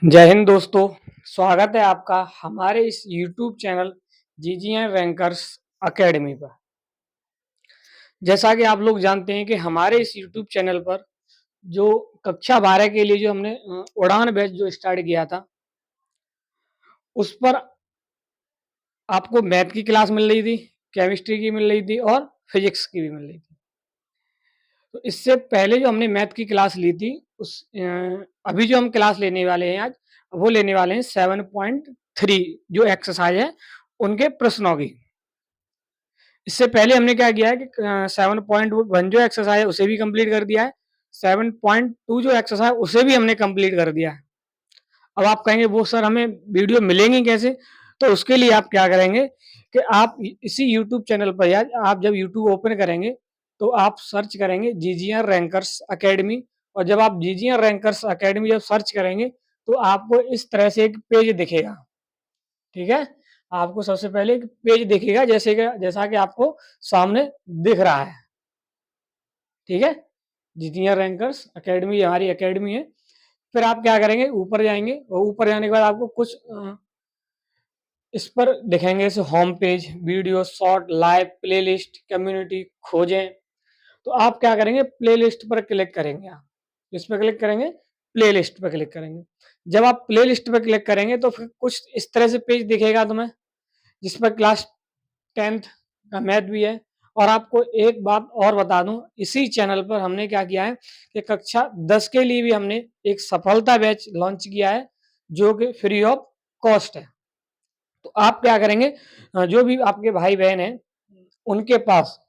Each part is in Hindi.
जय हिंद दोस्तों। स्वागत है आपका हमारे इस YouTube channel GGN rankers academy पर। जैसा कि आप लोग जानते हैं कि हमारे इस YouTube चैनल पर जो कक्षा 12 के लिए जो हमने उड़ान बैच जो स्टार्ट किया था, उस पर आपको मैथ की क्लास मिल रही थी, केमिस्ट्री की मिल रही थी और फिजिक्स की भी मिल रही थी। तो इससे पहले जो हमने मैथ की क्लास ली थी अभी जो हम क्लास लेने वाले हैं आज, वो लेने वाले हैं 7.3 जो एक्सरसाइज है उनके प्रश्नों की। इससे पहले हमने क्या किया है कि 7.1 जो एक्सरसाइज है उसे भी कंप्लीट कर दिया है, 7.2 जो एक्सरसाइज उसे भी हमने कंप्लीट कर दिया है। अब आप कहेंगे वो सर हमें वीडियो मिलेंगी कैसे? तो उसके लिए आप क्या करेंगे कि आप इसी यूट्यूब चैनल पर या आप जब यूट्यूब ओपन करेंगे तो आप सर्च करेंगे जीजीआर रैंकर्स अकेडमी, और जब आप जीजीआर रैंकर्स अकेडमी जब सर्च करेंगे तो आपको इस तरह से एक पेज दिखेगा। ठीक है, आपको सबसे पहले एक पेज दिखेगा जैसा कि आपको सामने दिख रहा है। ठीक है, जीजीआर रैंकर्स अकेडमी हमारी अकेडमी है। फिर आप क्या करेंगे, ऊपर जाएंगे और ऊपर जाने के बाद आपको कुछ इस पर दिखेंगे जैसे home page, video, short, live, playlist, community, खोजें। तो आप क्या करेंगे, प्लेलिस्ट पर क्लिक करेंगे। आप इस पर क्लिक करेंगे, प्लेलिस्ट पर क्लिक करेंगे। जब आप प्लेलिस्ट पर क्लिक करेंगे तो फिर कुछ इस तरह से पेज दिखेगा तुम्हें, जिस पर क्लास 10th का मैथ भी है। और आपको एक बात और बता दूं, इसी चैनल पर हमने क्या किया है कि कक्षा 10 के लिए भी हमने एक सफलता बैच लॉन्च किया है जो कि फ्री ऑफ कॉस्ट है। तो आप क्या करेंगे, जो भी आपके भाई बहन हैं उनके पास,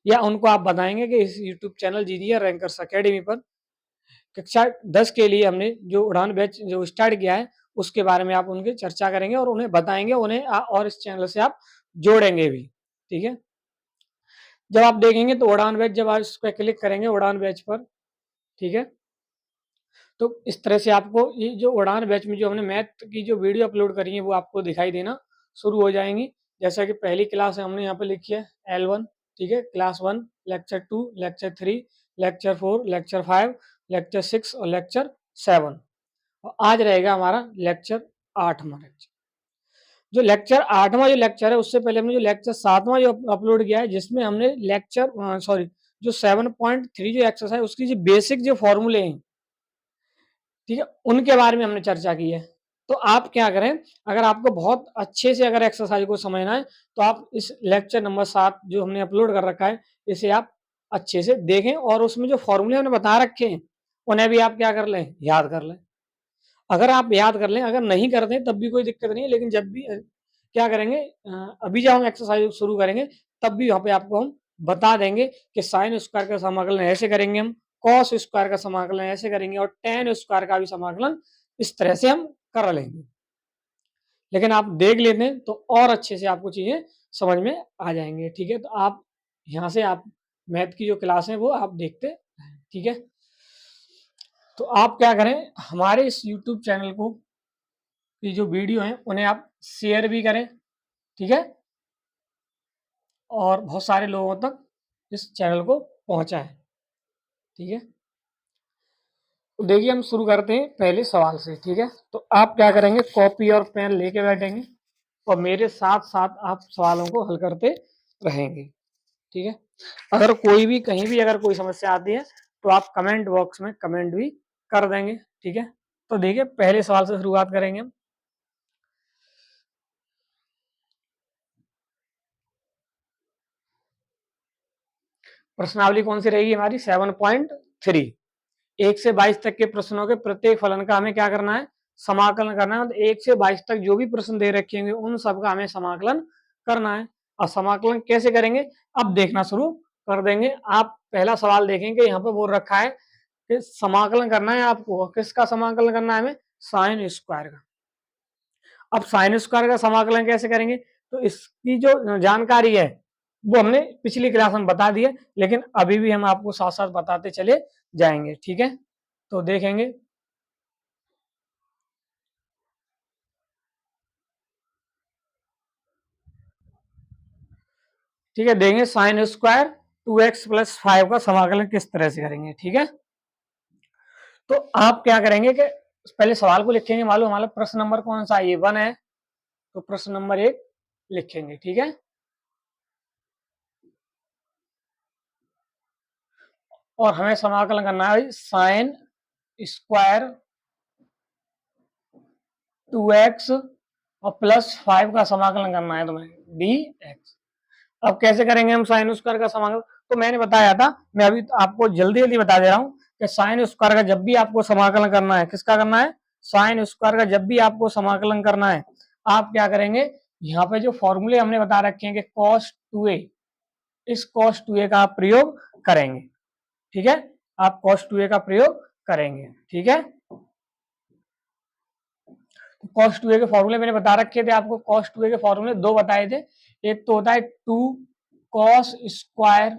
या उनको आप बताएंगे कि इस YouTube channel GGR rankers academy पर कक्षा 10 के लिए हमने जो उड़ान बैच जो स्टार्ट किया है उसके बारे में आप उनके चर्चा करेंगे और उन्हें बताएंगे, उन्हें और इस चैनल से आप जोड़ेंगे भी। ठीक है, जब आप देखेंगे तो उड़ान बैच, जब आप इस पर क्लिक करेंगे उड़ान बैच पर, ठीक है, तो इस तरह से आपको ये जो उड़ान बैच में जो हमने मैथ की जो वीडियो अपलोड करी है वो आपको दिखाई देना शुरू हो जाएंगी। जैसा कि पहली क्लास है हमने यहाँ पे लिखी है L1, ठीक है, class 1, lecture 2, lecture 3, lecture 4, lecture 5, lecture 6 और लेक्चर 7। और आज रहेगा हमारा लेक्चर 8वां लेक्चर। जो लेक्चर 8वां जो लेक्चर है उससे पहले हमने जो लेक्चर 7वां जो अपलोड किया है, जिसमें हमने लेक्चर सॉरी जो 7.3 जो एक्सरसाइज उसकी जो बेसिक जो फॉर्मूले हैं, ठीक है, उनके बारे में हमने चर्चा की है। तो आप क्या करें, अगर आपको बहुत अच्छे से अगर एक्सरसाइज को समझना है तो आप इस लेक्चर नंबर 7 जो हमने अपलोड कर रखा है इसे आप अच्छे से देखें, और उसमें जो फॉर्मूले हमने बता रखे हैं उन्हें भी आप क्या कर लें, याद कर लें। अगर आप याद कर लें, अगर नहीं करते तब भी कोई दिक्कत नहीं है, लेकिन जब भी क्या करेंगे, अभी जब हम एक्सरसाइज शुरू करेंगे तब भी यहाँ पे आपको हम बता देंगे कि साइन स्क्वायर का समाकलन ऐसे करेंगे हम, कॉस स्क्वायर का समाकलन ऐसे करेंगे और टेन स्क्वायर का भी समाकलन इस तरह से हम कर लेंगे। लेकिन आप देख लेते हैं तो और अच्छे से आपको चीजें समझ में आ जाएंगे। ठीक है, तो आप यहाँ से आप मैथ की जो क्लास है वो आप देखते हैं। ठीक है, तो आप क्या करें, हमारे इस यूट्यूब चैनल को, ये जो वीडियो हैं उन्हें आप शेयर भी करें। ठीक है, और बहुत सारे लोगों तक इस चैनल को पहुंचाएं। ठीक है, तो देखिए हम शुरू करते हैं पहले सवाल से। ठीक है, तो आप क्या करेंगे, कॉपी और पेन लेके बैठेंगे और मेरे साथ साथ आप सवालों को हल करते रहेंगे। ठीक है, अगर कोई भी कहीं भी अगर कोई समस्या आती है तो आप कमेंट बॉक्स में कमेंट भी कर देंगे। ठीक है, तो देखिए पहले सवाल से शुरुआत करेंगे हम। प्रश्नावली कौन सी रहेगी हमारी, 7.3। 1 से 22 तक के प्रश्नों के प्रत्येक फलन का हमें क्या करना है, समाकलन करना है। तो 1 से 22 तक जो भी प्रश्न दे रखे होंगे उन सबका हमें समाकलन करना है। और समाकलन कैसे करेंगे, अब देखना शुरू कर देंगे। आप पहला सवाल देखेंगे, यहाँ पे बोल रखा है कि समाकलन करना है आपको, किसका समाकलन करना है हमें, साइन स्क्वायर का। अब साइन स्क्वायर का समाकलन कैसे करेंगे, तो इसकी जो जानकारी है वो हमने पिछली क्लास में बता दी है, लेकिन अभी भी हम आपको साथ साथ बताते चले जाएंगे। ठीक है, तो देखेंगे। ठीक है, देंगे साइन स्क्वायर 2x प्लस 5 का समाकलन किस तरह से करेंगे। ठीक है, तो आप क्या करेंगे कि पहले सवाल को लिखेंगे, मालूम हमारा प्रश्न नंबर कौन सा है, ये 1 है, तो प्रश्न नंबर 1 लिखेंगे, ठीक है। और हमें समाकलन करना है साइन स्क्वायर 2x और प्लस 5 का समाकलन करना है तुम्हें dx। अब कैसे करेंगे हम साइन स्क्वायर का समाकलन, तो मैंने बताया था, मैं अभी आपको जल्दी जल्दी बता दे रहा हूं कि साइन स्क्वायर का जब भी आपको समाकलन करना है, किसका करना है, साइन स्क्वायर का जब भी आपको समाकलन करना है, आप क्या करेंगे, यहाँ पे जो फॉर्मूले हमने बता रखे हैं कि cos 2a, इस cos 2a का आप प्रयोग करेंगे, ठीक है, आप cos 2a का प्रयोग करेंगे, ठीक है। cos 2a के फॉर्मूले मैंने बता रखे थे आपको, cos 2a के फॉर्मूले दो बताए थे, एक तो होता है 2 cos स्क्वायर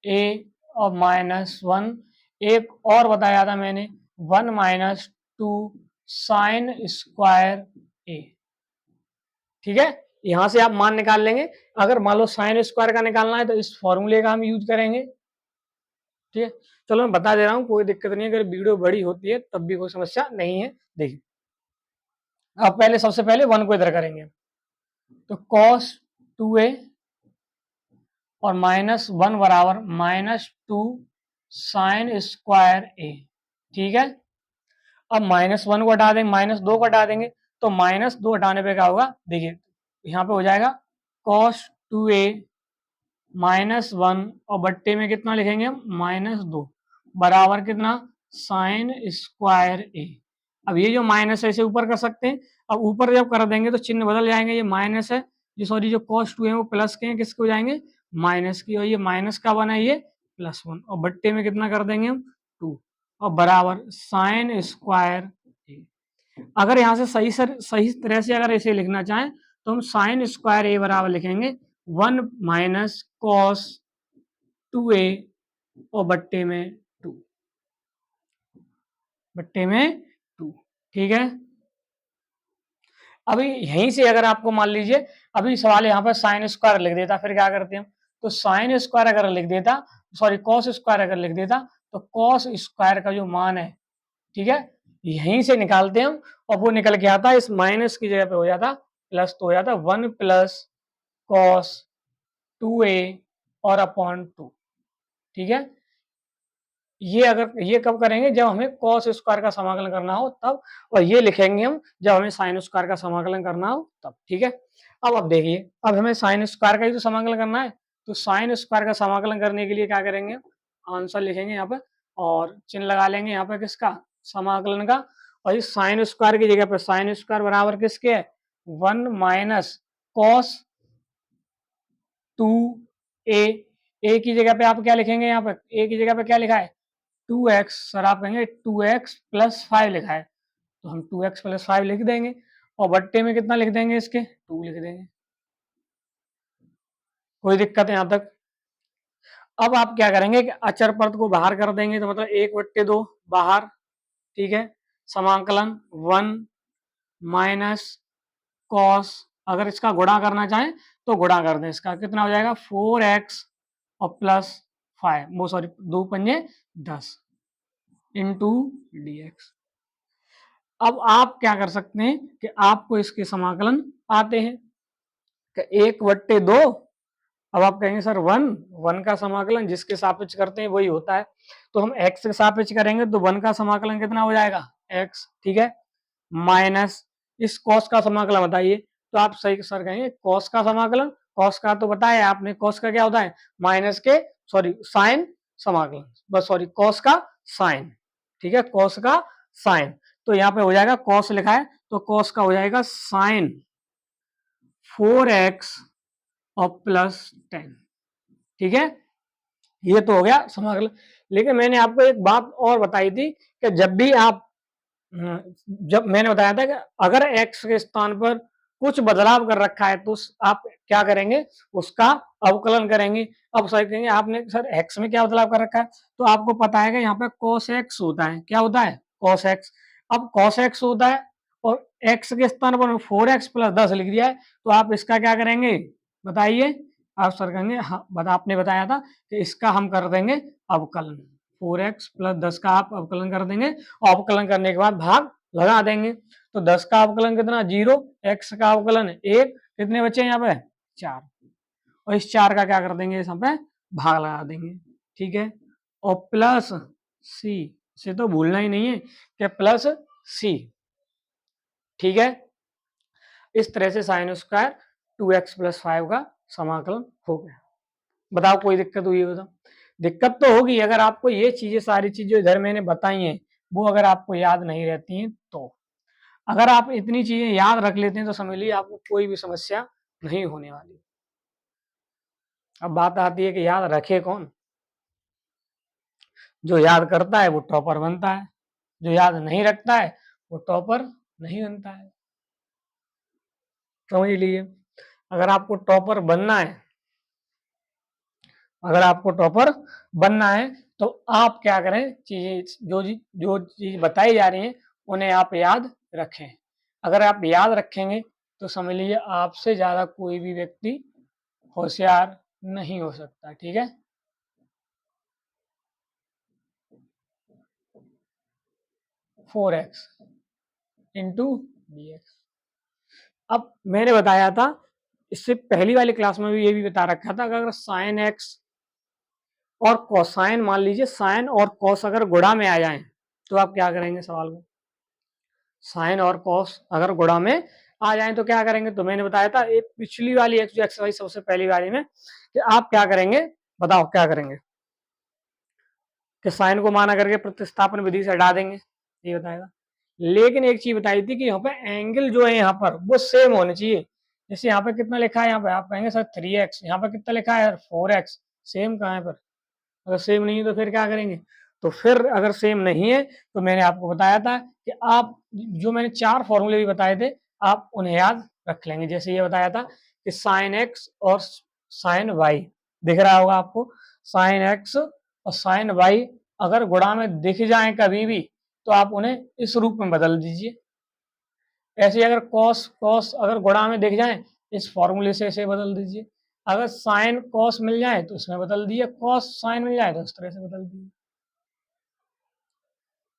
a और -1, एक और बताया था मैंने 1 - 2 साइन स्क्वायर a, ठीक है। यहां से आप मान निकाल लेंगे, अगर मान लो साइन स्क्वायर का निकालना है तो इस फॉर्मूले का हम यूज करेंगे, ठीक है। चलो मैं बता दे रहा हूँ, कोई दिक्कत नहीं है, अगर वीडियो बड़ी होती है तब भी कोई समस्या नहीं है। देखिए अब पहले सबसे पहले 1 को इधर करेंगे, तो cos 2a और -1 बराबर -2 साइन स्क्वायर a, ठीक है। अब -1 को हटा देंगे, -2 को हटा देंगे, तो -2 हटाने पे क्या होगा, देखिए यहाँ पे हो जाएगा cos 2a -1 और बट्टे में कितना लिखेंगे हम, -2 बराबर कितना, साइन स्क्वायर a। अब ये जो माइनस है इसे ऊपर कर सकते हैं, अब ऊपर जब कर देंगे तो चिन्ह बदल जाएंगे, ये माइनस है, जो सॉरी जो cos 2 है वो प्लस के हैं, किसके हो जाएंगे, माइनस की, और ये माइनस का बना है ये +1, और बट्टे में कितना कर देंगे हम 2 और बराबर साइन स्क्वायर a। अगर यहाँ से सही तरह से अगर इसे लिखना चाहें तो हम साइन स्क्वायर a बराबर लिखेंगे 1 - cos 2a और बट्टे में 2, बट्टे में 2, ठीक है। अभी यहीं से अगर आपको मान लीजिए, अभी सवाल यहाँ पर साइन स्क्वायर लिख देता, फिर क्या करते हैं, तो साइन स्क्वायर अगर लिख देता, सॉरी कॉस स्क्वायर अगर लिख देता, तो कॉस स्क्वायर का जो मान है, ठीक है, यहीं से निकालते हम, और वो निकल के आता, इस माइनस की जगह पे हो जाता प्लस, तो हो जाता 1 + cos 2a और अपॉन 2, ठीक है। ये अगर ये कब करेंगे, जब हमें cos स्क्वायर का समाकलन करना हो तब, और ये लिखेंगे हम जब हमें साइन स्क्वायर का समाकलन करना हो तब, ठीक है। अब देखिए, अब हमें साइन स्क्वायर का ही तो समाकलन करना है, तो साइन स्क्वायर का समाकलन करने के लिए क्या करेंगे, आंसर लिखेंगे यहाँ पे और चिन्ह लगा लेंगे यहाँ पे किसका, समाकलन का, और इस साइन स्क्वायर की जगह पे साइन स्क्वायर बराबर किसके है, 1 - cos 2a, a की जगह पे आप क्या लिखेंगे, यहाँ पे a की जगह पे क्या लिखा है 2x, सर आप कहेंगे 2x + 5 लिखा है, तो हम 2x + 5 लिख देंगे, और बट्टे में कितना लिख देंगे, इसके 2 लिख देंगे, कोई दिक्कत है यहाँ तक। अब आप क्या करेंगे कि अचर पद को बाहर कर देंगे, तो मतलब 1/2 बाहर, ठीक है, समाकलन 1 - cos, अगर इसका गुणा करना चाहें तो गुणा कर दें, इसका कितना हो जाएगा 4x और +5, वो सॉरी 2 पंजे 10 इंटू dx। अब आप क्या कर सकते हैं कि आपको इसके समाकलन आते हैं, 1/2, अब आप कहेंगे सर 1 का समाकलन जिसके सापेक्ष करते हैं वही होता है, तो हम x के सापेक्ष करेंगे तो 1 का समाकलन कितना हो जाएगा x, ठीक है, माइनस इस cos का समाकलन बताइए, तो आप सही सर कहेंगे cos का समाकलन, cos का तो बताया आपने, cos का क्या होता है, माइनस के सॉरी साइन समाकलन, बस सॉरी cos का साइन, ठीक है, cos का साइन, तो यहाँ पे हो जाएगा cos लिखा है तो cos का हो जाएगा साइन 4x और +10, ठीक है, ये तो हो गया समाकलन। लेकिन मैंने आपको एक बात और बताई थी कि जब भी आप जब मैंने बताया था कि अगर x के स्थान पर कुछ बदलाव कर रखा है तो आप क्या करेंगे, उसका अवकलन करेंगे। अब सर कहेंगे आपने सर x में क्या बदलाव कर रखा है, तो आपको पता है कि यहाँ पे cos x होता है, क्या होता है cos x, अब cos x होता है और x के स्थान पर 4x + 10 लिख दिया है, तो आप इसका क्या करेंगे बताइए, आप सर कहेंगे हाँ, आपने बताया था कि इसका हम कर देंगे अवकलन 4x प्लस 10 का आप अवकलन कर देंगे और अवकलन करने के बाद भाग लगा देंगे। तो 10 का अवकलन कितना 0, x का अवकलन 1, कितने बचे यहाँ पे 4, और इस 4 का क्या कर देंगे यहाँ पे भाग लगा देंगे। ठीक है, और प्लस सी से तो भूलना ही नहीं है कि प्लस सी। ठीक है, इस तरह से साइन स्क्वायर 2x प्लस 5 का समाकलन हो गया। बताओ कोई दिक्कत हुई है? बताओ, दिक्कत तो होगी अगर आपको ये चीजें सारी चीजें इधर मैंने बताई हैं वो अगर आपको याद नहीं रहती हैं तो। अगर आप इतनी चीजें याद रख लेते हैं तो समझ लीजिए आपको कोई भी समस्या नहीं होने वाली। अब बात आती है कि याद रखे कौन? जो याद करता है वो टॉपर बनता है, जो याद नहीं रखता है वो टॉपर नहीं बनता है। समझ लीजिए, अगर आपको टॉपर बनना है, अगर आपको टॉपर बनना है तो आप क्या करें, चीजें जो चीज बताई जा रही हैं उन्हें आप याद रखें। अगर आप याद रखेंगे तो समझ लीजिए आपसे ज्यादा कोई भी व्यक्ति होशियार नहीं हो सकता। ठीक है, four x into D x. अब मैंने बताया था इससे पहली वाली क्लास में भी ये भी बता रखा था, अगर साइन एक्स और कोसाइन, मान लीजिए साइन और कॉस अगर गुणा में आ जाएं तो आप क्या करेंगे? सवाल को साइन और कॉस अगर गुणा में आ जाएं तो क्या करेंगे? तो मैंने बताया था एक पिछली वाली एक्सरसाइज सबसे पहली वाली में कि आप क्या करेंगे, बताओ क्या करेंगे? कि साइन को माना करके प्रतिस्थापन विधि से हटा देंगे, ये बताएगा। लेकिन एक चीज बताई थी कि यहाँ पे एंगल जो है यहाँ पर वो सेम होने चाहिए। जैसे यहाँ पे कितना लिखा है, यहाँ पे आप कहेंगे सर 3x, यहाँ पे कितना लिखा है 4x, सेम कहाँ है? पर अगर सेम नहीं है तो फिर क्या करेंगे? तो फिर अगर सेम नहीं है तो मैंने आपको बताया था कि आप जो मैंने 4 फॉर्मूले भी बताए थे आप उन्हें याद रख लेंगे। जैसे ये बताया था कि साइन एक्स और साइन वाई, दिख रहा होगा आपको, साइन एक्स और साइन वाई अगर गुणा में दिख जाए कभी भी तो आप उन्हें इस रूप में बदल दीजिए। ऐसे ही अगर कॉस कॉस अगर गुणा में दिख जाए इस फॉर्मूले से ऐसे बदल दीजिए। अगर साइन कॉस मिल जाए तो इसमें बदल दीजिए, कॉस साइन मिल जाए तो इस तरह से बदल दीजिए।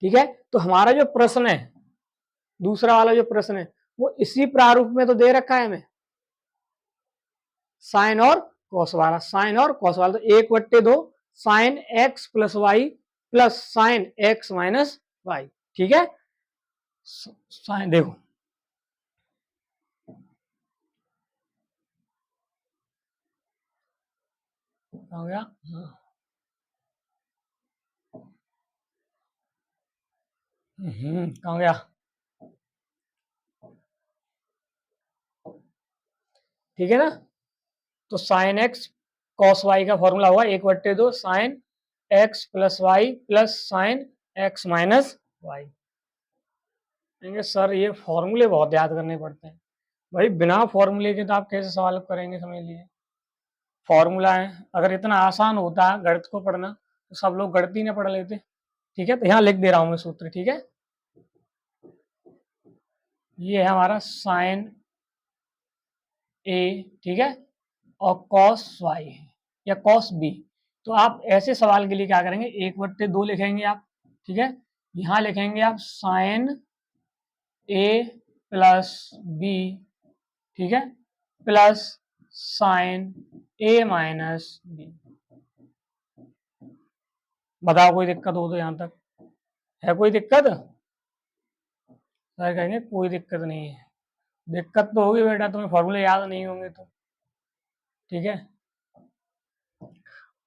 ठीक है, तो हमारा जो प्रश्न है, दूसरा वाला जो प्रश्न है वो इसी प्रारूप में तो दे रखा है हमें, साइन और कॉस वाला, साइन और कॉस वाला। तो 1/2 sine x plus y plus sine x minus y. ठीक है, साइन देखो हो गया, हो गया। ठीक है ना, तो साइन एक्स कॉस वाई का फॉर्मूला होगा 1/2 sine x plus y plus sine x minus y. Sir ये फॉर्मूले बहुत याद करने पड़ते हैं। भाई बिना फॉर्मूले के तो आप कैसे सवाल करेंगे? समझ लीजिए फॉर्मूला है, अगर इतना आसान होता गणित को पढ़ना तो सब लोग गणित ही ना पढ़ लेते। ठीक है, तो यहाँ लिख दे रहा हूं मैं सूत्र। ठीक है, ये है हमारा साइन ए, ठीक है, और कॉस वाई या कॉस बी। तो आप ऐसे सवाल के लिए क्या करेंगे, 1/2 लिखेंगे आप। ठीक है, यहां लिखेंगे आप साइन ए प्लस बी, ठीक है, प्लस साइन ए माइनस बी। बताओ कोई दिक्कत हो तो? यहां तक है कोई दिक्कत? सर कहेंगे कोई दिक्कत नहीं है। दिक्कत तो होगी बेटा, तुम्हें फॉर्मूले याद नहीं होंगे तो। ठीक है,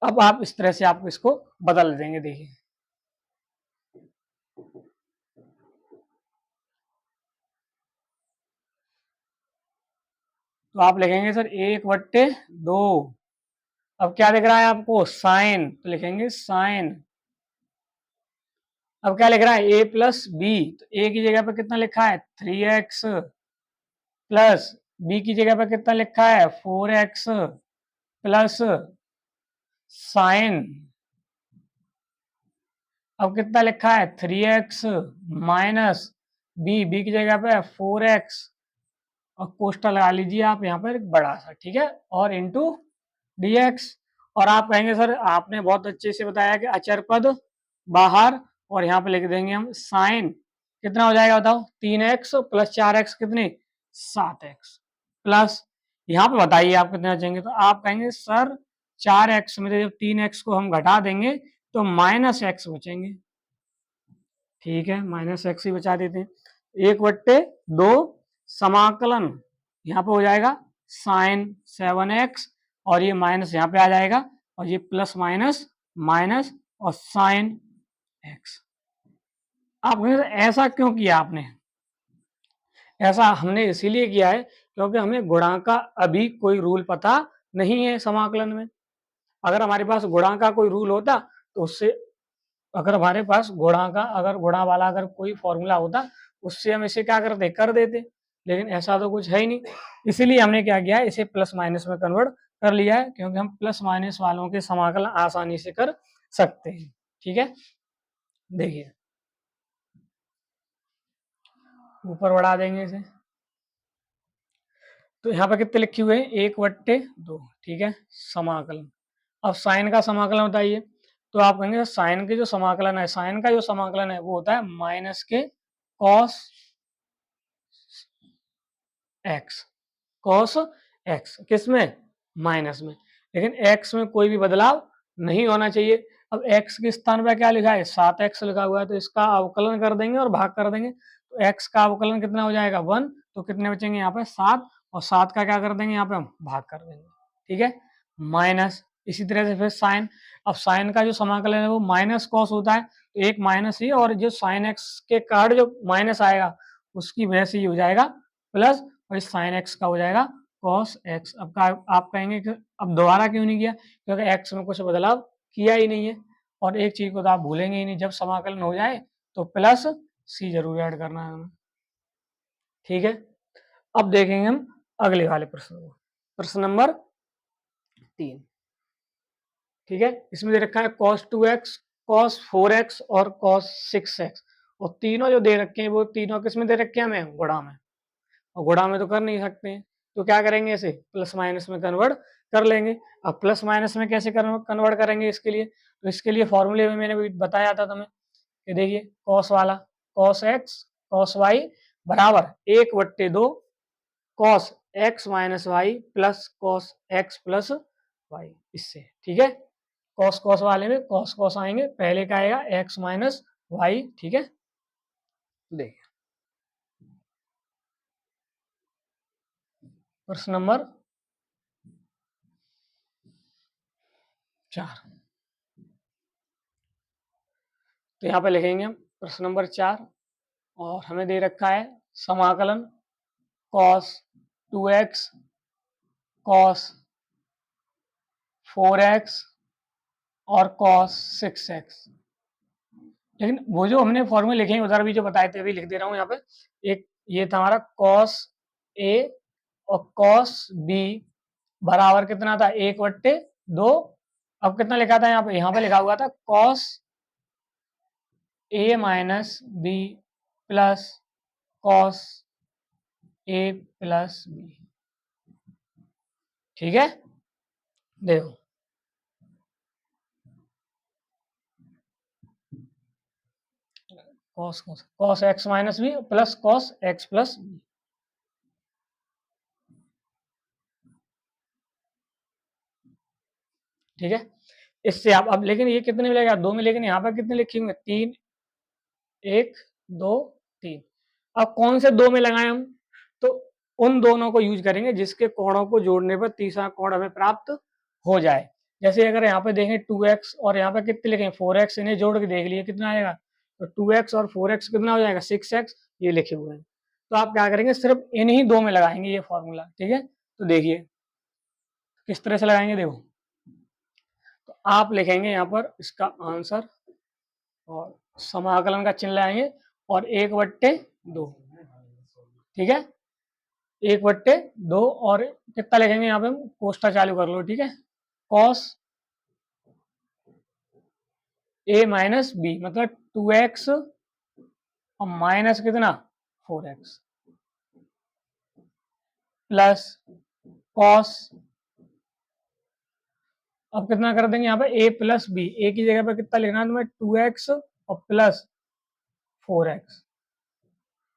अब आप इस तरह से आप इसको बदल देंगे। देखिए तो आप लिखेंगे सर 1/2। अब क्या लिख रहा है आपको? साइन, तो लिखेंगे साइन। अब क्या लिख रहा है? ए प्लस बी, तो ए की जगह पर कितना लिखा है 3x प्लस बी की जगह पर कितना लिखा है 4x प्लस साइन, अब कितना लिखा है 3x माइनस बी की जगह पे 4x और कोष्ठक लगा लीजिए आप यहाँ पर एक बड़ा सा। ठीक है, और इंटू dx। और आप कहेंगे सर आपने बहुत अच्छे से बताया कि अचर पद बाहर, और यहाँ पे लिख देंगे हम साइन कितना हो जाएगा बताओ, 3x प्लस 4x कितने 7x प्लस, यहाँ पे बताइए आप कितना बचेंगे, तो आप कहेंगे सर 4x में जब 3x को हम घटा देंगे तो -x बचेंगे। ठीक है, -x ही बचा देते हैं। 1/2 समाकलन यहाँ पे हो जाएगा साइन 7x, और ये माइनस यहाँ पे आ जाएगा, और ये प्लस माइनस माइनस और साइन x। आप ऐसा क्यों किया आपने? ऐसा हमने इसीलिए किया है क्योंकि हमें गुणा का अभी कोई रूल पता नहीं है समाकलन में। अगर हमारे पास गुणा का कोई रूल होता तो उससे, अगर हमारे पास गुणा का, अगर गुणा वाला अगर कोई फॉर्मूला होता उससे हम इसे क्या करते, कर देते, लेकिन ऐसा तो कुछ है ही नहीं। इसीलिए हमने क्या किया है, इसे प्लस माइनस में कन्वर्ट कर लिया है, क्योंकि हम प्लस माइनस वालों के समाकलन आसानी से कर सकते हैं। ठीक है, देखिए ऊपर बढ़ा देंगे इसे, तो यहाँ पर कितने लिखे हुए हैं, 1/2। ठीक है, समाकलन। अब साइन का समाकलन बताइए, तो आप कहेंगे साइन के जो समाकलन है, साइन का जो समाकलन है वो होता है माइनस के कॉस एक्स, कॉस एक्स किसमें, माइनस में, लेकिन एक्स में कोई भी बदलाव नहीं होना चाहिए। अब एक्स के स्थान पर क्या लिखा है, 7x लिखा हुआ है, तो इसका अवकलन कर देंगे और भाग कर देंगे, तो एक्स का अवकलन कितना हो जाएगा 1, तो कितने बचेंगे यहाँ पे 7, और 7 का क्या कर देंगे यहाँ पे हम भाग कर देंगे। ठीक है, माइनस, इसी तरह से फिर साइन, अब साइन का जो समाकलन है वो माइनस कॉस होता है, तो एक माइनस ही, और जो साइन एक्स के कार्ड जो माइनस आएगा उसकी वजह से ये हो जाएगा प्लस, और इस साइन एक्स का हो जाएगा कॉस एक्स। अब का आप कहेंगे कि अब दोबारा क्यों नहीं किया, क्योंकि एक्स में कुछ बदलाव किया ही नहीं है, और एक चीज को तो आप भूलेंगे ही नहीं, जब समाकलन हो जाए तो प्लस सी जरूर ऐड करना है हमें। ठीक है, अब देखेंगे हम अगले वाले प्रश्न को, प्रश्न नंबर 3। ठीक है, इसमें दे रखा है cos 2x, cos 4x और cos 6x, और तीनों जो दे रखे हैं वो तीनों किस में दे रखे हैं हमें, गुणा में, और गुणा में तो कर नहीं सकते हैं, तो क्या करेंगे, इसे प्लस माइनस में कन्वर्ट कर लेंगे। अब प्लस माइनस में कैसे कन्वर्ट करेंगे इसके लिए, तो इसके लिए फॉर्मूले में मैंने भी बताया था तुम्हें कि देखिए कॉस वाला, कॉस एक्स कॉस वाई बराबर 1/2 cos x minus y plus cos x plus y, इससे। ठीक है, कॉस कॉस वाले में कॉस कॉस आएंगे, पहले का आएगा एक्स माइनस वाई। ठीक है, देखिए प्रश्न नंबर 4, तो यहाँ पे लिखेंगे हम प्रश्न नंबर 4, और हमें दे रखा है समाकलन cos 2x cos 4x और cos 6x। लेकिन वो जो हमने फॉर्मूले लिखे हैं उधर भी जो बताए थे अभी लिख दे रहा हूँ यहाँ पे, एक ये था हमारा cos a और cos b बराबर कितना था, 1/2। अब कितना लिखा था यहाँ पे लिखा हुआ था cos a minus b plus cos a plus b। ठीक है, देखो cos x minus b plus cos x plus b। ठीक है, इससे आप अब, लेकिन ये कितने मिलेगा, 2 में, लेकिन यहाँ पर कितने लिखे होंगे, 3, 1 2 3। अब कौन से 2 में लगाए हम, तो उन दोनों को यूज करेंगे जिसके कोणों को जोड़ने पर तीसरा कोण हमें प्राप्त हो जाए। जैसे अगर यहाँ पे देखें 2x और यहाँ पे कितने लिखे 4x, इन्हें जोड़ के देख लिए कितना आएगा, तो 2x और 4x कितना हो जाएगा 6x, ये लिखे हुए हैं। तो आप क्या करेंगे, सिर्फ इन्हीं 2 में लगाएंगे ये फॉर्मूला। ठीक है, तो देखिए किस तरह से लगाएंगे, देखो तो आप लिखेंगे यहाँ पर इसका आंसर, और समाकलन का चिन्ह लाएंगे, और 1/2। ठीक है, 1/2, और कितना लिखेंगे यहाँ पे हम, कोष्ठक चालू कर लो। ठीक है, cos a माइनस बी मतलब 2x और माइनस कितना 4x प्लस cos अब कितना कर देंगे यहाँ पे a प्लस बी, ए की जगह पे कितना लिखना है तुम्हें 2x और प्लस 4x,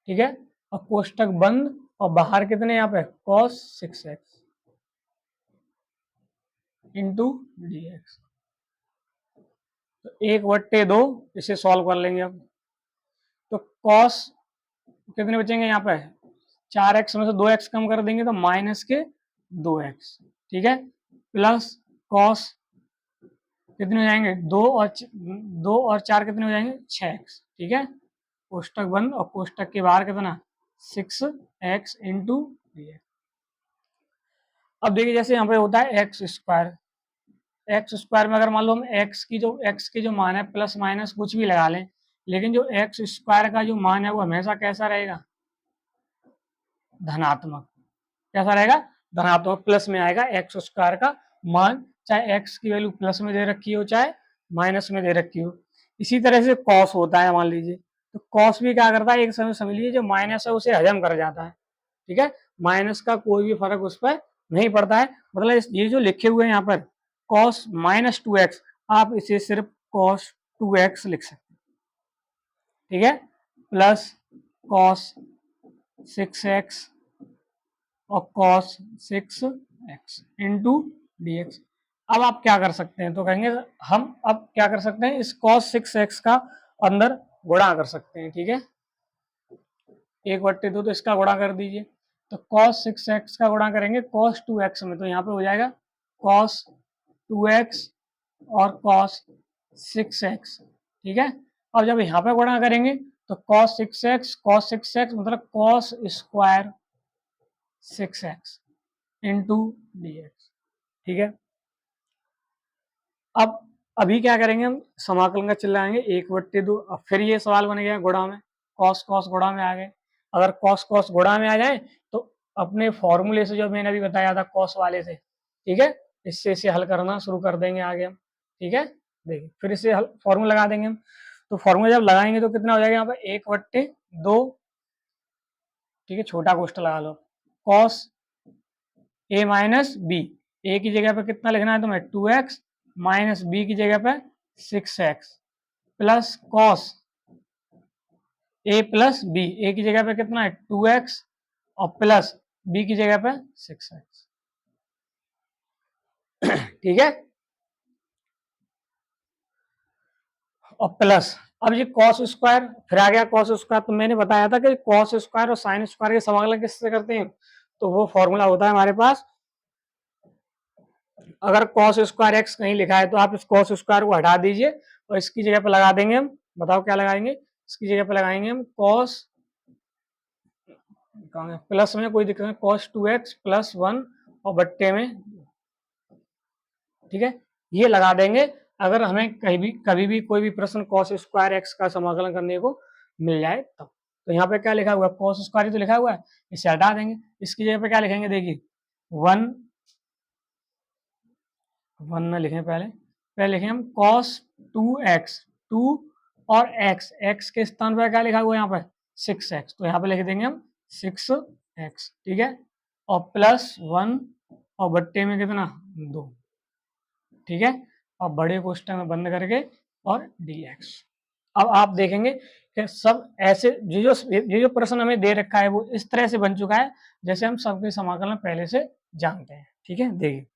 ठीक है। और कोष्टक बंद और बाहर कितने यहाँ पे cos 6x into D x. तो 1/2 इसे सॉल्व कर लेंगे अब। तो cos कितने बचेंगे यहाँ पे 4x में से 2x कम कर देंगे तो माइनस के 2x, ठीक है। प्लस cos कितने हो जाएंगे 2 और 4 कितने हो जाएंगे 6x, ठीक है। कोष्टक बंद और कोष्टक के बाहर कितना 6x इंटू डी। अब देखिए जैसे यहाँ पे होता है एक्स स्क्वायर, एक्स स्क्वायर में अगर मान लो हम एक्स की जो मान है प्लस माइनस कुछ भी लगा लें, लेकिन जो एक्स स्क्वायर का जो मान है वो हमेशा कैसा रहेगा धनात्मक। कैसा रहेगा धनात्मक, प्लस में आएगा एक्स स्क्वायर का मान, चाहे एक्स की वैल्यू प्लस में दे रखी हो चाहे माइनस में दे रखी हो। इसी तरह से कॉस होता है, मान लीजिए तो कॉस भी क्या करता है एक समय समझ लीजिए जो माइनस है उसे हजम कर जाता है, ठीक है। माइनस का कोई भी फर्क उस पर नहीं पड़ता है। मतलब ये जो लिखे हुए हैं यहाँ पर cos माइनस 2x, आप इसे सिर्फ cos 2x लिख सकते हैं, ठीक है। प्लस cos 6x और cos 6x into D x. अब आप क्या कर सकते हैं, तो कहेंगे हम अब क्या कर सकते हैं इस cos 6x का अंदर गुणा कर सकते हैं, ठीक है। 1/2 तो इसका गुणा कर दीजिए। तो cos 6x का गुणा करेंगे cos 2x में, तो यहाँ पे हो जाएगा cos 2x और cos 6x, ठीक है। और जब यहाँ पे गुणा करेंगे तो cos 6x मतलब cos square 6x into D x, ठीक है। अब अभी क्या करेंगे हम समाकलन का चिल्लाएंगे 1/2। अब फिर ये सवाल बन गया गुणा में, cos cos गुणा में आ गए। अगर cos cos गुणा में आ जाए तो अपने फॉर्मूले से जो मैंने अभी बताया था cos वाले से, ठीक है, इससे इसे हल करना शुरू कर देंगे आगे हम, ठीक है। देखिए फिर इसे हल फॉर्मूला लगा देंगे हम। तो फॉर्मूला जब लगाएंगे तो कितना हो जाएगा यहाँ पर 1/2, ठीक है, छोटा कोष्ठक लगा लो, cos a minus B, A की जगह पे कितना लिखना है तुम्हें 2x माइनस बी की जगह पे 6x plus cos a plus B, A की जगह पे कितना है 2x और प्लस बी की जगह पे 6x, ठीक है। और प्लस अब ये cos स्क्वायर फिर आ गया cos स्क्वायर, तो मैंने बताया था कि cos स्क्वायर और साइन स्क्वायर के समाकलन किससे करते हैं, तो वो फॉर्मूला होता है हमारे पास। अगर cos स्क्वायर x कहीं लिखा है तो आप इस cos स्क्वायर को हटा दीजिए और इसकी जगह पर लगा देंगे हम, बताओ क्या लगाएंगे, इसकी जगह पर लगाएंगे हम cos प्लस में कोई दिक्कत नहीं cos 2x प्लस 1 और बट्टे में, ठीक है, ये लगा देंगे। अगर हमें कभी भी कोई भी प्रश्न cos स्क्वायर x का समाकलन करने को मिल जाए तब। तो यहाँ पे क्या लिखा हुआ है cos स्क्वायर तो लिखा हुआ है, इसे हटा देंगे, इसकी जगह पे क्या लिखेंगे देखिए 1 ना लिखें, पहले लिखें हम cos 2x, 2 और x के स्थान पर क्या लिखा हुआ है यहाँ पर 6x, तो यहाँ पे लिख देंगे हम 6x, ठीक है। और प्लस 1 और बट्टे में कितना 2, ठीक है। और बड़े कोष्ठक में बंद करके और dx। अब आप देखेंगे कि सब ऐसे ये जो प्रश्न हमें दे रखा है वो इस तरह से बन चुका है जैसे हम सबके समाकलन पहले से जानते हैं, ठीक है। देखिए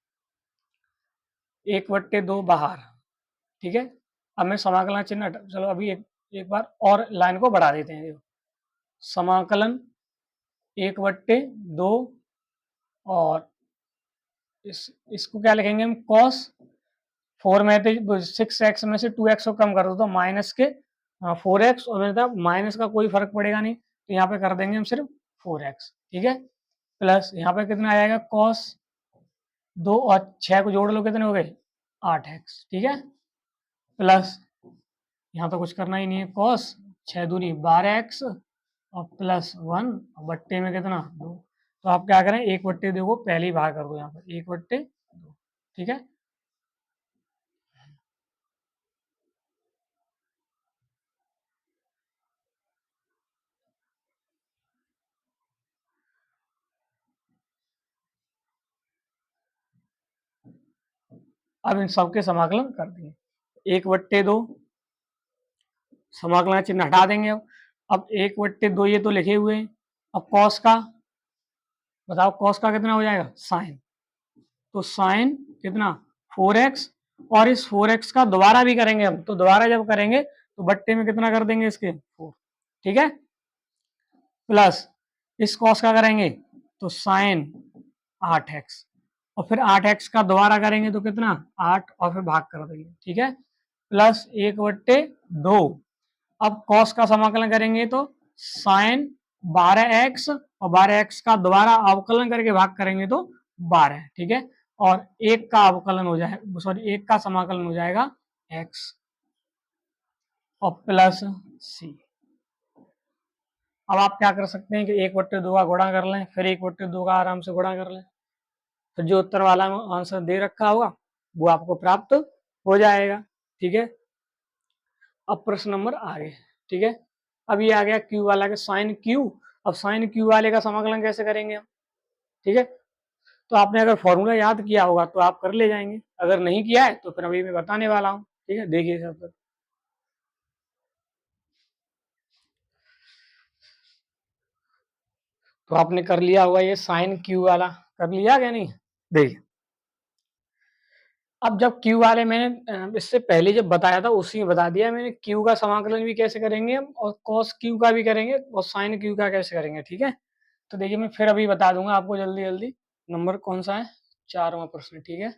1/2 बाहर, ठीक है। अब मैं समाकलन चिन्ह चलो अभी एक बार और लाइन को बढ़ा देते हैं। समाकलन 1/2 और इसको क्या लिखेंगे हम cos 4 में थे 6x में से 2x को कम कर दो तो माइनस के 4x, और मेरे माइनस का कोई फर्क पड़ेगा नहीं तो यहाँ पे कर देंगे हम सिर्फ 4x, ठीक है। प्लस यहाँ पे कितना आ जाएगा cos 2 और 6 को जोड़ लो कितने हो गए 8x, ठीक है। प्लस यहाँ तो कुछ करना ही नहीं है cos 6 दूनी 12x और प्लस 1 बट्टे में कितना 2। तो आप क्या करें 1/2 को पहले ही बाहर कर दो यहाँ पर 1/2, ठीक है। अब इन सबके समाकलन कर देंगे। 1/2 समाकलन चिन्ह हटा देंगे। अब 1/2 ये तो लिखे हुए हैं। अब कॉस का बताओ, कॉस का कितना हो जाएगा, साइन। तो साइन कितना 4x, और इस 4x का दोबारा भी करेंगे हम, तो दोबारा जब करेंगे तो बट्टे में कितना कर देंगे इसके 4, ठीक है। प्लस इस कॉस का करेंगे तो साइन 8x, और फिर 8x का दोबारा करेंगे तो कितना 8, और फिर भाग कर देंगे, ठीक है। प्लस 1/2। अब कॉस का समाकलन करेंगे तो साइन 12x, और 12x का दोबारा अवकलन करके भाग करेंगे तो 12, ठीक है। और एक का अवकलन हो जाए, सॉरी एक का समाकलन हो जाएगा x, और प्लस c। अब आप क्या कर सकते हैं कि 1/2 का गुणा कर लें, फिर 1/2 का आराम से गुणा कर लें, फिर जो उत्तर वाला आंसर दे रखा होगा वो आपको प्राप्त हो जाएगा, ठीक है। अब प्रश्न नंबर आगे, ठीक है। अब ये आ गया क्यू वाला के साइन क्यू। अब साइन क्यू वाले का समाकलन कैसे करेंगे हम, ठीक है। तो आपने अगर फॉर्मूला याद किया होगा तो आप कर ले जाएंगे, अगर नहीं किया है तो फिर अभी मैं बताने वाला हूँ, ठीक है। देखिए सब, तो आपने कर लिया होगा ये साइन क्यू वाला, कर लिया क्या नहीं। देखिए अब जब क्यू वाले मैंने इससे पहले जब बताया था उसी में बता दिया मैंने, क्यू का समाकलन भी कैसे करेंगे हम, और कॉस क्यू का भी करेंगे, और साइन क्यू का कैसे करेंगे, ठीक है। तो देखिए मैं फिर अभी बता दूंगा आपको जल्दी जल्दी। नंबर कौन सा है, 4वां प्रश्न, ठीक है।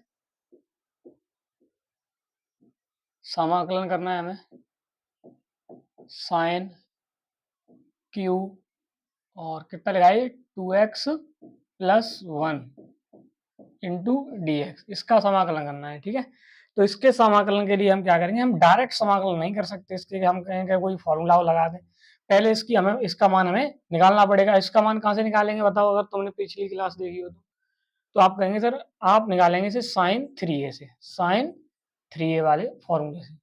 समाकलन करना है हमें साइन क्यू, और कितना लगाइए 2x + 1 इंटू डी एक्स, इसका समाकलन करना है, ठीक है। तो इसके समाकलन के लिए हम क्या करेंगे, हम डायरेक्ट समाकलन नहीं कर सकते, इसके लिए हम कहेंगे कोई फॉर्मूला लगा दें। पहले इसकी हमें इसका मान हमें निकालना पड़ेगा। इसका मान कहाँ से निकालेंगे बताओ, अगर तुमने पिछली क्लास देखी हो तो आप कहेंगे सर आप निकालेंगे इसे साइन 3a से, साइन 3a वाले फॉर्मूले से।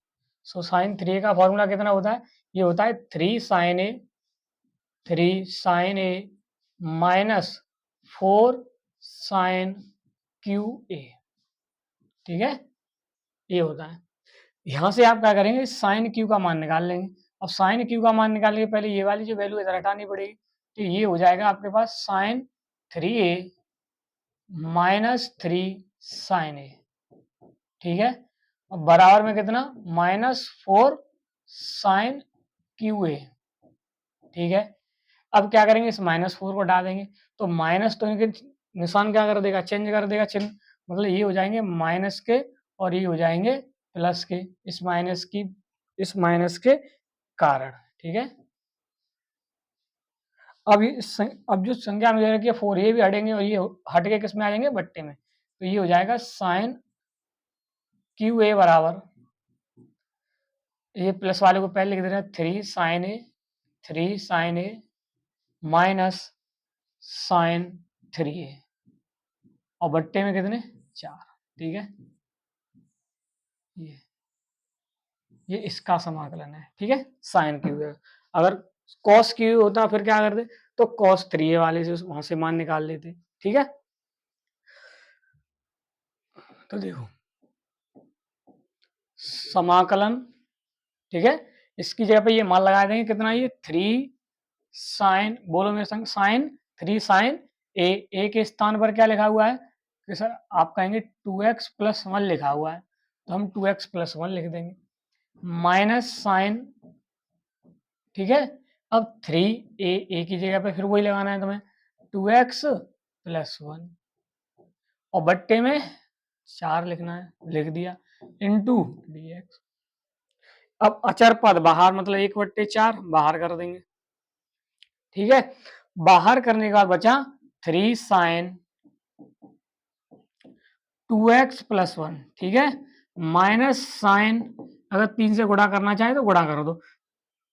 सो साइन 3a का फॉर्मूला कितना होता है, ये होता है 3 sin a minus 4 sin QA, ठीक है, ये होता है। यहां से आप क्या करेंगे, साइन क्यू का मान निकाल लेंगे। अब साइन क्यू का मान निकालने के पहले ये वाली जो वैल्यू इधर हटानी पड़ेगी, तो ये हो जाएगा आपके पास sine 3a minus 3 sin a, ठीक है। अब बराबर में कितना -4 sin QA, ठीक है। अब क्या करेंगे, इस -4 को हटा देंगे, तो माइनस तो इनके निशान क्या कर देगा, चेंज कर देगा चिन्ह, मतलब ये हो जाएंगे माइनस के, और ये हो जाएंगे प्लस के, इस माइनस के कारण, ठीक है। अब जो संख्या में दे रखी है 4, ये भी हटेंगे, और ये हट के किस में आ जाएंगे, बट्टे में। तो ये हो जाएगा साइन QA बराबर, ये प्लस वाले को पहले लिख दे रहे हैं 3 sin a minus sign 3a, और बट्टे में कितने 4, ठीक है। ये इसका समाकलन है, ठीक है, साइन क्यू है। अगर कॉस क्यू होता फिर क्या करते, तो कॉस 3a वाले से वहां से मान निकाल लेते, ठीक है। तो देखो समाकलन, ठीक है, इसकी जगह पे ये मान लगा देंगे कितना, ये 3 साइन, बोलो मेरे संग, साइन 3 sin a के स्थान पर क्या लिखा हुआ है कि सर आप कहेंगे 2x + 1 लिखा हुआ है, तो हम 2x + 1 लिख देंगे, माइनस साइन, ठीक है। अब 3a की जगह पे फिर वही लगाना है तुम्हें 2x + 1, और बट्टे में 4 लिखना है, लिख दिया, इंटू dx। अब अचर पद बाहर, मतलब 1/4 बाहर कर देंगे, ठीक है। बाहर करने के बाद बचा 3 sin 2x + 1, ठीक है, माइनस साइन, अगर 3 से गुणा करना चाहे तो गुणा कर दो,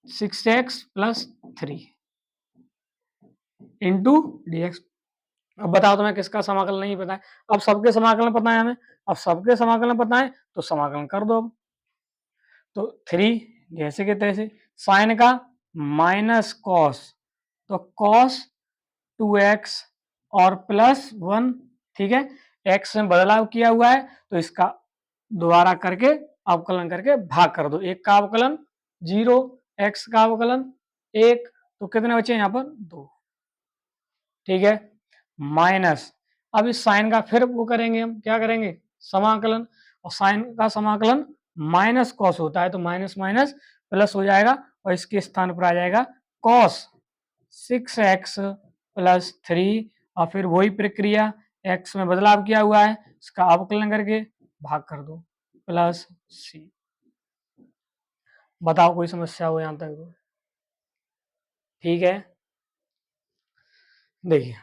6x + 3 इंटू dx। अब बताओ तुम्हें किसका समाकलन नहीं पता है, अब सबके समाकलन पता है हमें, अब सबके समाकलन पता है तो समाकलन कर दो। अब तो 3 जैसे के तैसे, साइन का माइनस कॉस, तो कॉस 2x और +1, ठीक है, x में बदलाव किया हुआ है तो इसका दोबारा करके अवकलन करके भाग कर दो। एक का अवकलन 0, x का अवकलन 1, तो कितने बचे यहाँ पर 2। ठीक है, माइनस, अब इस साइन का फिर वो करेंगे, हम क्या करेंगे, समाकलन, और साइन का समाकलन माइनस कॉस होता है, तो माइनस माइनस प्लस हो जाएगा और इसके स्थान पर आ जाएगा कॉस 6x प्लस 3, और फिर वही प्रक्रिया x में बदलाव किया हुआ है, इसका अवकलन करके भाग कर दो प्लस c। बताओ कोई समस्या हो यहां तक तो? ठीक है, देखिए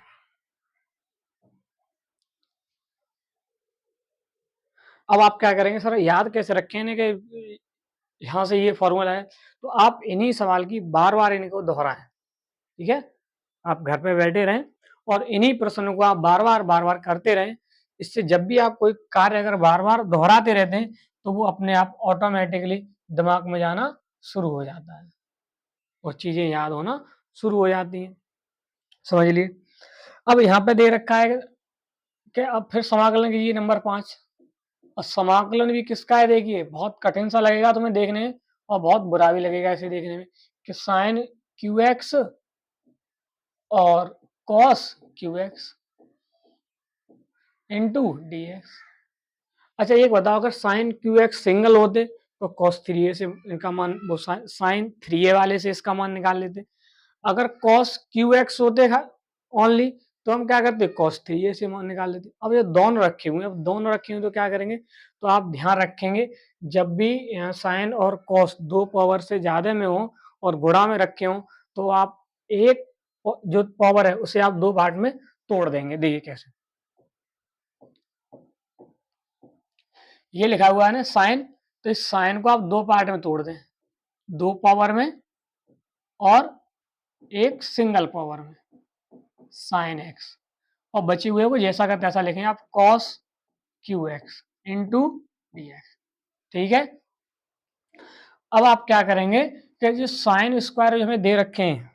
अब आप क्या करेंगे, सर याद कैसे रखें कि यहाँ से ये फॉर्मूला है, तो आप इन्हीं सवाल की बार बार इनको दोहराएं। ठीक है, आप घर पे बैठे रहें और इन्हीं प्रश्नों को आप बार बार करते रहें। इससे जब भी आप कोई कार्य अगर बार बार दोहराते रहते हैं तो वो अपने आप ऑटोमेटिकली दिमाग में जाना शुरू हो जाता है और चीजें याद होना शुरू हो जाती हैं। समझ लिए। अब यहाँ पे दे रखा है कि अब फिर समाकलन कीजिए नंबर 5। और समाकलन भी किसका है, देखिए बहुत कठिन सा लगेगा तुम्हें देखने में और बहुत बुरा भी लगेगा ऐसे देखने में, कि साइन क्यू एक्स और cos Q x into D x. अच्छा एक बताओ, अगर साइन क्यू एक्स सिंगल होते तो कॉस 3a से इनका मान, वो साइन 3a वाले से इसका मान निकाल लेते। अगर कॉस क्यू एक्स होते ओनली तो हम क्या करते, कॉस 3a से मान निकाल लेते। अब ये दोनों रखे हुए हैं, अब दोनों रखे हुए तो क्या करेंगे, तो आप ध्यान रखेंगे जब भी साइन और कॉस दो पावर से ज्यादा में हो और गुणा में रखे हो तो आप एक जो पावर है उसे आप दो पार्ट में तोड़ देंगे। देखिए कैसे, ये लिखा हुआ है ना साइन, तो इस साइन को आप दो पार्ट में तोड़ दें, दो पावर में और एक सिंगल पावर में, साइन एक्स, और बचे हुए को जैसा का तैसा लिखेंगे आप, cos Q x into D x. ठीक है, अब आप क्या करेंगे कि जो साइन स्क्वायर हमें दे रखे हैं,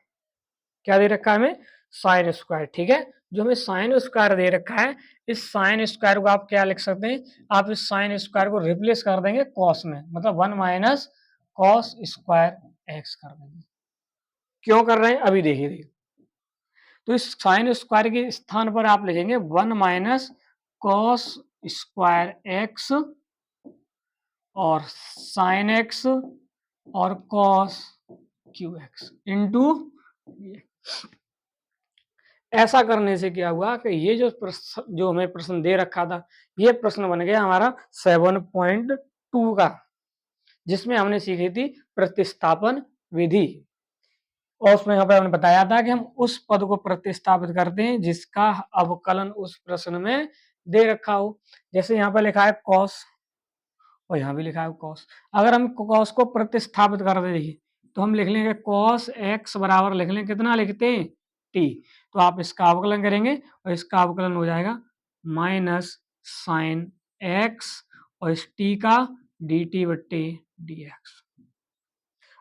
क्या दे रखा है हमें, साइन स्क्वायर। ठीक है, जो हमें साइन स्क्वायर दे रखा है, इस साइन स्क्वायर को आप क्या लिख सकते हैं, आप इस साइन स्क्वायर को रिप्लेस कर देंगे कॉस में, मतलब 1 माइनस कॉस स्क्वायर एक्स कर देंगे। क्यों कर रहे हैं अभी देखिए। तो इस साइन स्क्वायर के स्थान पर आप लिखेंगे 1 माइनस कॉस स्क्वायर एक्स और साइन एक्स और कॉस क्यू एक्स इंटू, ऐसा करने से क्या हुआ कि ये जो हमें प्रश्न दे रखा था, ये प्रश्न बन गया हमारा 7.2 का, जिसमें हमने सीखी थी प्रतिस्थापन विधि। और उसमें यहाँ पे हमने बताया था कि हम उस पद को प्रतिस्थापित करते हैं जिसका अवकलन उस प्रश्न में दे रखा हो। जैसे यहाँ पे लिखा है कॉस और यहाँ भी लिखा है कॉस। अगर हम कॉस को प्रतिस्थापित कर दे, देखिए तो हम लिख लेंगे कॉस एक्स बराबर लिख लें, कितना लिखते हैं, टी। तो आप इसका अवकलन करेंगे और इसका अवकलन हो जाएगा माइनस साइन एक्स और इस टी का डी टी बट्टे डी एक्स।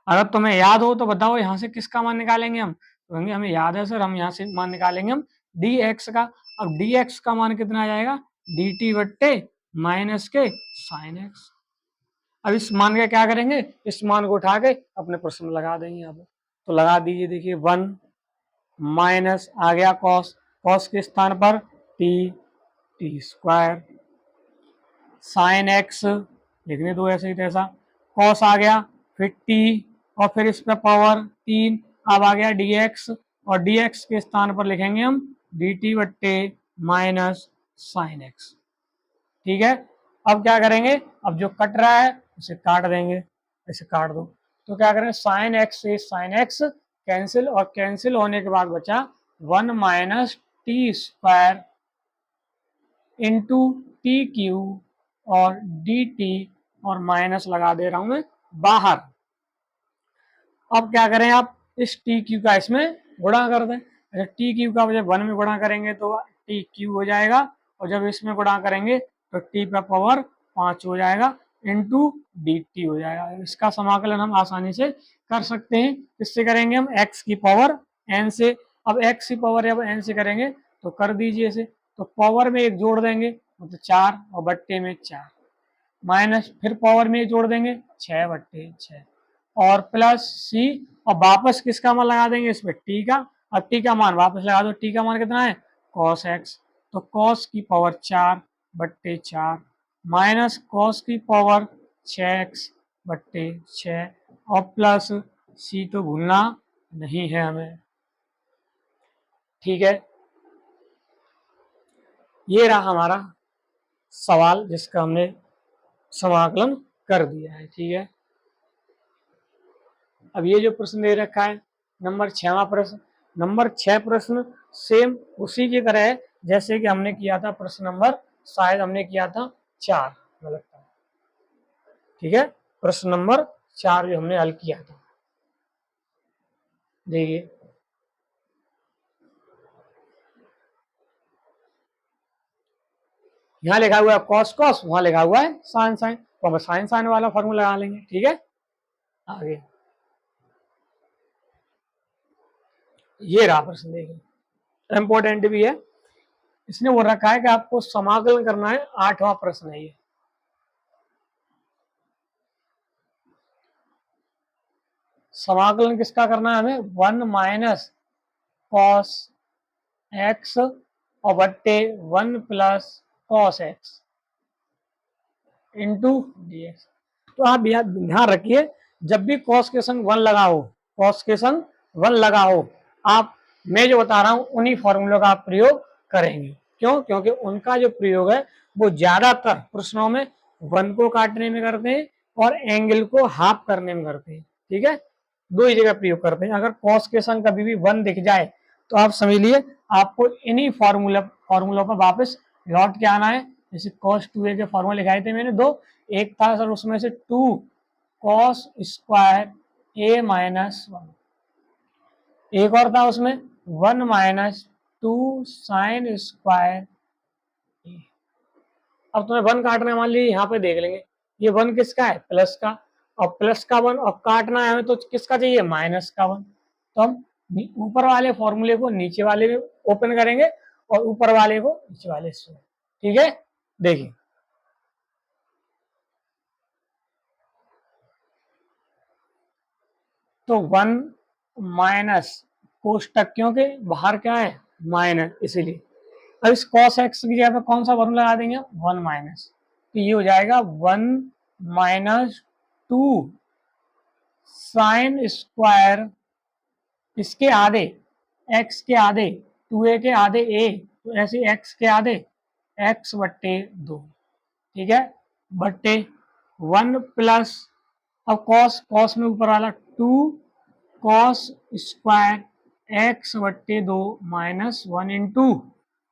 अगर तुम्हें याद हो तो बताओ यहाँ से किसका मान निकालेंगे हम, तो हमें याद है सर, हम यहाँ से मान निकालेंगे हम डी एक्स का। अब डी एक्स का मान कितना आ जाएगा, डी टी बट्टे माइनस के साइन एक्स। अब इस मान का क्या करेंगे, इस मान को उठा के अपने प्रश्न में लगा देंगे यहाँ पे। तो लगा दीजिए, देखिए 1 माइनस आ गया कॉस, कॉस के स्थान पर T, T square, sine x लिखने दो ऐसे ही तैसा, कॉस आ गया, फिर टी और फिर इस पर पावर 3, अब आ गया डी एक्स और डी एक्स के स्थान पर लिखेंगे हम डी टी बट्टे माइनस साइन एक्स। ठीक है, अब क्या करेंगे, अब जो कट रहा है उसे काट देंगे, ऐसे काट दो। तो क्या करें, साइन एक्स से साइन एक्स कैंसिल, और कैंसिल होने के बाद बचा 1 minus T square into T Q और डी टी, और माइनस लगा दे रहा हूं मैं बाहर। अब क्या करें, आप इस टी क्यू का इसमें गुणा कर दें। अच्छा, टी क्यू का जब 1 में गुणा करेंगे तो टी क्यू हो जाएगा, और जब इसमें गुणा करेंगे तो टी का पावर 5 हो जाएगा इंटू डी टी हो जाएगा। इसका समाकलन हम आसानी से कर सकते हैं। किससे करेंगे हम, एक्स की पावर एन से। अब एक्स की पावर जब एन से करेंगे तो कर दीजिए इसे, तो पावर में एक जोड़ देंगे मतलब 4 और बट्टे में 4। माइनस फिर पावर में जोड़ देंगे 6/6 और प्लस सी और वापस किसका मान लगा देंगे इसमें टी का। अब टी का मान वापस लगा दो, टी का मान कितना है कॉस एक्स, तो कॉस की पावर 4/4 माइनस कॉस की पावर 6x/6 और प्लस सी तो भूलना नहीं है हमें। ठीक है, ये रहा हमारा सवाल जिसका हमने समाकलन कर दिया है। ठीक है, अब ये जो प्रश्न दे रखा है नंबर 6वां प्रश्न, नंबर 6 प्रश्न सेम उसी की तरह है जैसे कि हमने किया था प्रश्न नंबर, शायद हमने किया था 4, गलत था। ठीक है, प्रश्न नंबर 4 जो हमने हल किया था, देखिए यहाँ लिखा हुआ है कॉस कॉस, वहां लिखा हुआ है साइन साइन, तो हम साइन साइन वाला फॉर्मूला लगा लेंगे। ठीक है, आगे ये रहा प्रश्न, देखिए इंपॉर्टेंट भी है, इसने वो रखा है कि आपको समाकलन करना है, 8वां प्रश्न है ये। समाकलन किसका करना है हमें, 1 माइनस कॉस एक्स और बट्टे 1 plus cos x into D x. तो आप ध्यान रखिए, जब भी कॉस के संग 1 लगा हो, कॉस के संग 1 लगा हो, आप मैं जो बता रहा हूं उन्हीं फॉर्मूलों का आप प्रयोग करेंगे। क्यों, क्योंकि उनका जो प्रयोग है वो ज्यादातर प्रश्नों में 1 को काटने में करते हैं और एंगल को हाफ करने में करते हैं। ठीक है, दो ही जगह प्रयोग करते हैं। अगर कॉस के संग कभी भी 1 दिख जाए तो आप समझ लिए आपको इन्हीं फॉर्मूलों पर वापस लौट के आना है। जैसे cos 2a के फॉर्मूले लिखाए थे मैंने 2, एक था सर उसमें से 2 cos स्क्वायर a माइनस 1, एक और था उसमें 1 माइनस 2 साइन स्क्वायर a। अब तुम्हें 1 काटना है, मान लीजिए यहाँ पे देख लेंगे ये 1 किसका है, प्लस का, और प्लस का 1 और काटना है हमें तो किसका चाहिए, माइनस का 1। तो हम ऊपर वाले फॉर्मूले को नीचे वाले में ओपन करेंगे और ऊपर वाले को नीचे वाले से। ठीक है, देखिए तो 1 माइनस कोष्टक, क्योंकि बाहर क्या है माइनस, इसीलिए अब इस cos x की जगह पे कौन सा फॉर्मूला लगा देंगे, 1 माइनस, तो ये हो जाएगा 1 माइनस 2 साइन स्क्वायर इसके आधे, x के आधे 2a के आधे a, तो ऐसे x के आधे x/2। ठीक है, बट्टे 1 प्लस, अब cos में ऊपर वाला 2 cos square x/2 minus 1 into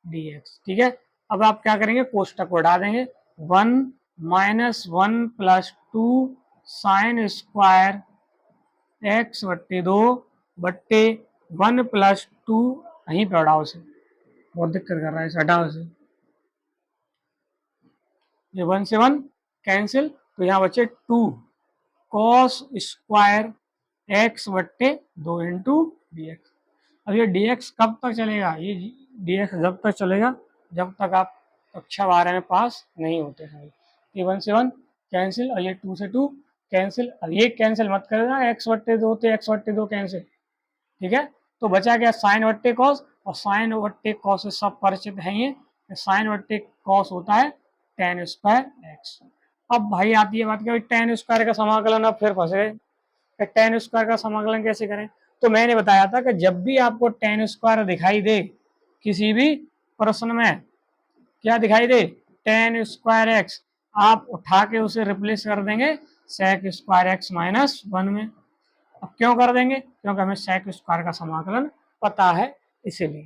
D x. ठीक है, अब आप क्या करेंगे, कोष्टक को हटा देंगे, 1 minus 1 plus 2 sine square x/2 बट्टे 1 प्लस 2, यहीं पे हटाओ से, बहुत दिक्कत कर रहा है इसे, हटाओ से, ये 1 से 1 कैंसिल, तो यहाँ बचे 2 cos square x/2 into D x. अब ये dx कब तक चलेगा, ये dx जब तक चलेगा जब तक आप कक्षा 12 में पास नहीं होते हैं। ये 1 से 1 कैंसिल और ये 2 से 2 कैंसिल, अब ये कैंसिल मत कर देना, x/2 तो x/2 कैंसिल। ठीक है, तो बचा क्या साइन बट्टे कॉस, और साइन बट्टे कॉस से सब परिचित हैं ये, साइन बट्टे कॉस होता है tan स्क्वायर एक्स। अब भाई आती है बात कि tan स्क्वायर का समाकलन, अब फिर फंस गए, tan स्क्वायर का समाकलन कैसे करें। तो मैंने बताया था कि जब भी आपको tan स्क्वायर दिखाई दे किसी भी प्रश्न में, क्या दिखाई दे, tan स्क्वायर एक्स, आप उठा के उसे रिप्लेस कर देंगे sec स्क्वायर एक्स माइनस 1 में। अब क्यों कर देंगे, क्योंकि हमें sec स्क्वायर का समाकलन पता है इसीलिए।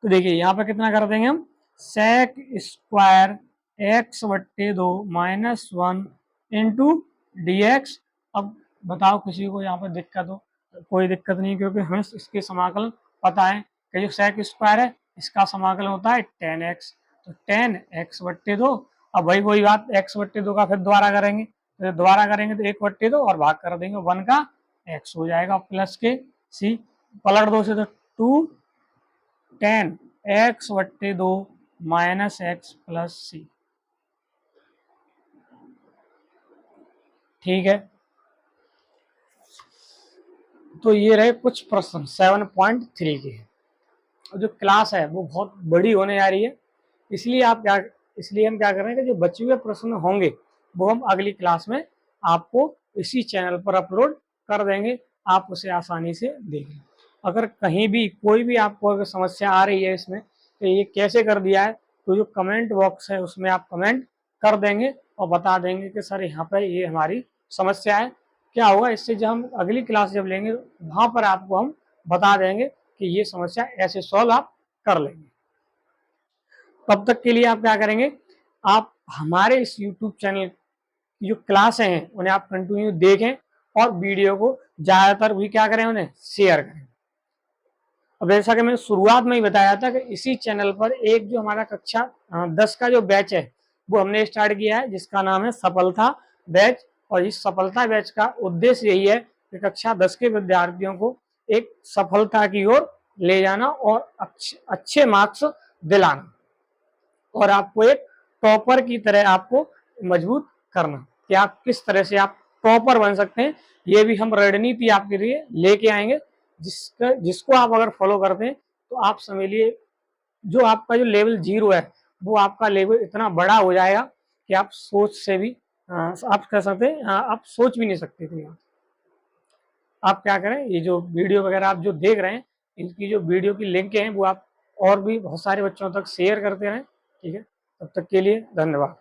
तो देखिए यहाँ पे कितना कर देंगे हम, sec square x/2 minus 1 into D x. अब बताओ किसी को यहाँ पर दिक्कत हो, कोई दिक्कत नहीं, क्योंकि हमें इसके समाकलन पता है कि जो sec स्क्वायर है इसका समाकलन होता है tan x, तो tan x/2। अब भाई वही बात, x/2 का फिर दोबारा करेंगे, तो दोबारा करेंगे तो 1/2 और भाग कर देंगे 1 का x हो जाएगा, प्लस के c, पलट दो से तो 2 tan x/2 minus x plus C. ठीक है, तो ये रहे कुछ प्रश्न 7.3 के। और जो क्लास है वो बहुत बड़ी होने जा रही है, इसलिए हम क्या कर रहे हैं कि जो बचे हुए प्रश्न होंगे वो हम अगली क्लास में आपको इसी चैनल पर अपलोड कर देंगे, आप उसे आसानी से देख लें। अगर कहीं भी कोई भी आपको अगर समस्या आ रही है इसमें तो ये कैसे कर दिया है, तो जो कमेंट बॉक्स है उसमें आप कमेंट कर देंगे और बता देंगे कि सर यहाँ पर ये हमारी समस्या है। क्या होगा इससे, जब हम अगली क्लास जब लेंगे वहाँ पर आपको हम बता देंगे कि ये समस्या ऐसे सॉल्व आप कर लेंगे। तब तक के लिए आप क्या करेंगे, आप हमारे इस यूट्यूब चैनल की जो क्लासें हैं उन्हें आप कंटिन्यू देखें और वीडियो को ज़्यादातर भी क्या करें, उन्हें शेयर करें। अब जैसा कि मैंने शुरुआत में ही बताया था कि इसी चैनल पर एक जो हमारा कक्षा 10 का जो बैच है वो हमने स्टार्ट किया है, जिसका नाम है सफलता बैच। और इस सफलता बैच का उद्देश्य यही है कि कक्षा 10 के विद्यार्थियों को एक सफलता की ओर ले जाना और अच्छे मार्क्स दिलाना और आपको एक टॉपर की तरह आपको मजबूत करना कि आप किस तरह से आप टॉपर बन सकते हैं। ये भी हम रणनीति आपके लिए लेके आएंगे, जिसको आप अगर फॉलो करते हैं तो आप समझिए जो आपका जो लेवल 0 है वो आपका लेवल इतना बड़ा हो जाएगा कि आप सोच से भी आप कह सकते हैं आप सोच भी नहीं सकते थे। आप क्या करें, ये जो वीडियो वगैरह आप जो देख रहे हैं इनकी जो वीडियो की लिंक हैं वो आप और भी बहुत सारे बच्चों तक शेयर करते रहें। ठीक है, तब तक के लिए धन्यवाद।